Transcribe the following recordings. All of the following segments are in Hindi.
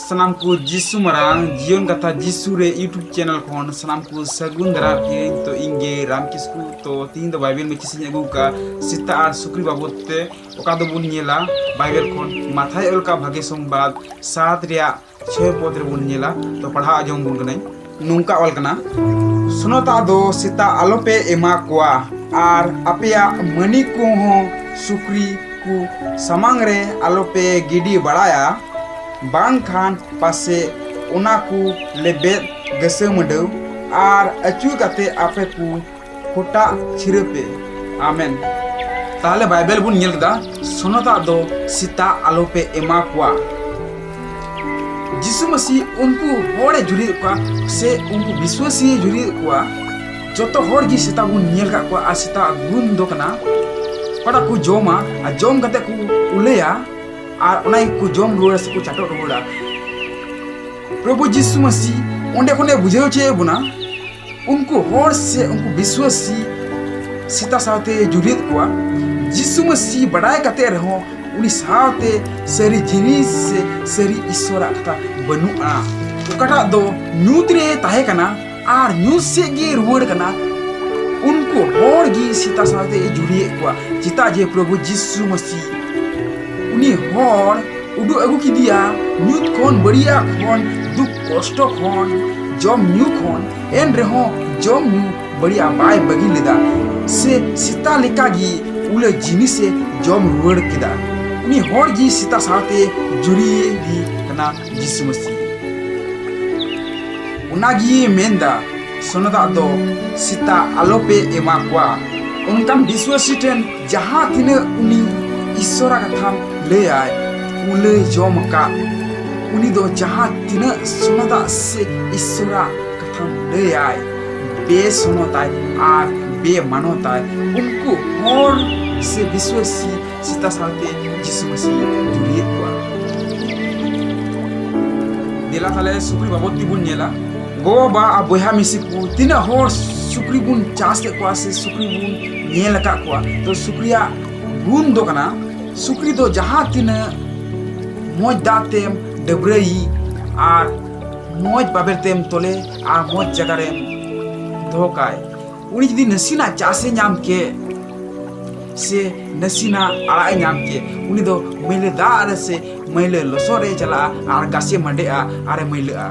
सनाम को जिसु मरांग जीवन कथा जिसु रे यूट्यूब चैनल खन सनाम को सगुन दरा के तो इंगे राम किस्कु तो तीन दो बाइबल में किसी अगू का सीता और सुक्री बाबत ते ओका दो बुन नेला बाइबल खन माथाय ओल का भागे संवाद 7 रिया 6 पद रे बुन नेला तो पढ़ा आजम बुन गनै नुंका ओल कना सुनोता दो सीता आलोपे एमा कोआ और अपेया मनी को हो सुक्री को समांग रे आलोपे गिडी बड़ाया बांग खान पासे उना को लेबेद गसे मडौ और अचू कते आपे को खोटा छिरपे आमेन ताले बाइबल बुन नेल कदा सुनोता दो सीता आलोपे एमा कोआ जिसु मसीह उनको होड़े जुड़ी कोआ से उनको विश्वासी जुड़ी कोआ जोतो होड़ की सीता बुन नेल का कोआ आ सीता गुन दो कना पड़ा को जोमा आ जोम कते को उलेया और उनाई को जोम रुड़ा से को चाटो रुड़ा प्रभु यीशु मसीह ओंडे कोने बुझेओ चे बुना उनको होड़ से उनको विश्वासी सीता साथे जुड़ित कोआ यीशु मसीह बड़ाई कते रहो उनी साथे सरी जिनिस से सरी ईश्वरा कथा बनुआ ओकटा दो न्यूत रे ताहे कना और न्यूत से गे रुड़ कना उनको होड़ गी सीता साथे जुड़िए कोआ चिता जे प्रभु यीशु मसीह उनी होड़ उडु अगु की दिया न्यूत खोन बढ़िया खोन दुख कष्ट खोन जम न्यू खोन एन रहो जम न्यू बढ़िया बाय बगी लेदा से सीता लिका गी उले जिनी से जम रुड़ किदा उनी होड़ गी सीता साथे जुड़िए गी कना यीशु मसीह उनागी मेंदा सोनदा दो सीता आलोपे एमा कोआ उनकान विश्वासी ठेन जहां तिने उनी ईश्वरा कथा ले आए उले जोम का उनी दो जहां तिने सोनदा से ईश्वरा कथा ले आए बे सोनताय और बे मानोताय उनको और से विश्वासी सीता साथे यीशु मसीह जुड़िए कोआ देला ताले सुक्री बाबत बुन नेला गो बा बोहा मिसी को तीन होर सुक्री बुन चास के कोआ से सुक्री बुन नेल का कोआ तो सुक्रिया गुन दो कना सुक्री दो जहां तीन मोज दातेम डबरई और मोज बाबेरतेम तोले और मोज जगह धोकाय उनी जदी नसीना चासे नाम के से नसीना आड़ा नाम के उनी दो मैले दार से मैले लसोरे चला और गासे मंडेआ आरे मैलेआ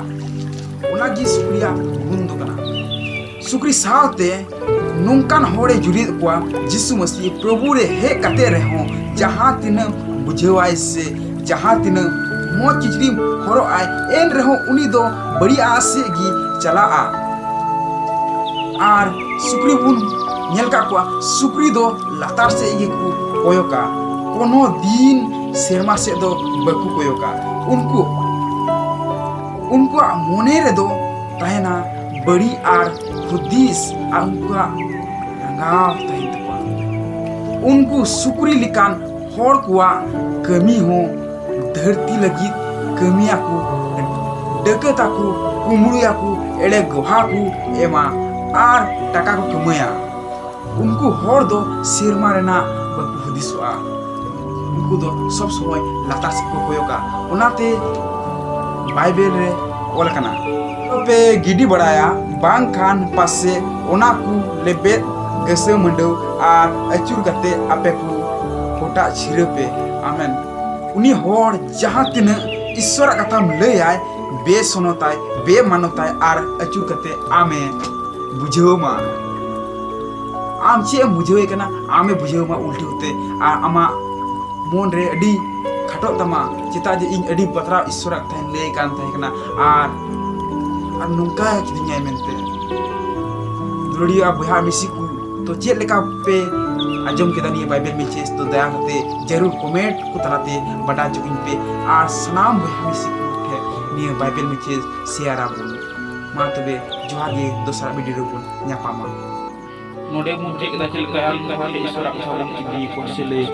उना जी सुक्रिया गुन दो कना सुक्री सावते नुंकान होड़े जुड़ी कोआ यीशु मसीह प्रभु रे हे कते रहो जहां तिन बुझेवाय से जहां तिन मो चिचरी होरो आय एन रहो उनी दो बढ़िया से गी चला आ और सुक्री बुन नेल का कोआ सुक्री दो लातार से ये को कोयोका कोनो दिन शर्मा से दो बकु कोयोका उनको मोने रे दो तहना बड़ी आर खुदीस आ उनका रंगाव तहिन तको उनको सुक्री लिकान होड़ कुआ कमी हो धरती लगी कमिया को डकता को कुमड़िया को एड़े गोहा को एमा आर टाका को कमया उनको होड़ दो सिरमा रेना बकु हुदिसवा उनको दो सब समय लाता से को कोयोका उनाते बाइबल रे ओल कना पे गिडी बड़ाया बांग खान पासे ओना को लेबेद गसे मंडौ और अचुर कते आपे को खोटा छिरपे आमेन उनी होड़ जहां तिन ईश्वर कथा ले आय बे सोनोताय बे मानोताय और अचुर कते आमे बुझेओ मा आम चे बुझेओ कना आमे बुझेओ मा उल्टी होते और आमा मोन रे अडी खटो तमा चिता जे इन अडी बतरा ईश्वर कथा ले कान थाय कना और नुंका किदिnya मेनते दुलड़िया बोहा मिसी को तो चेक लेका पे आजम के दानी बाइबल में चेस तो दया करते जरूर कमेंट को तलाते बड़ा जो इन पे और सनाम बोहा मिसी को थे निये बाइबल में चेस शेयर आबुन मा तबे जोहागे दोसरा वीडियो बुन न्यापामा नोडे मुझे कदा चल कया ईश्वर आपका की को से ले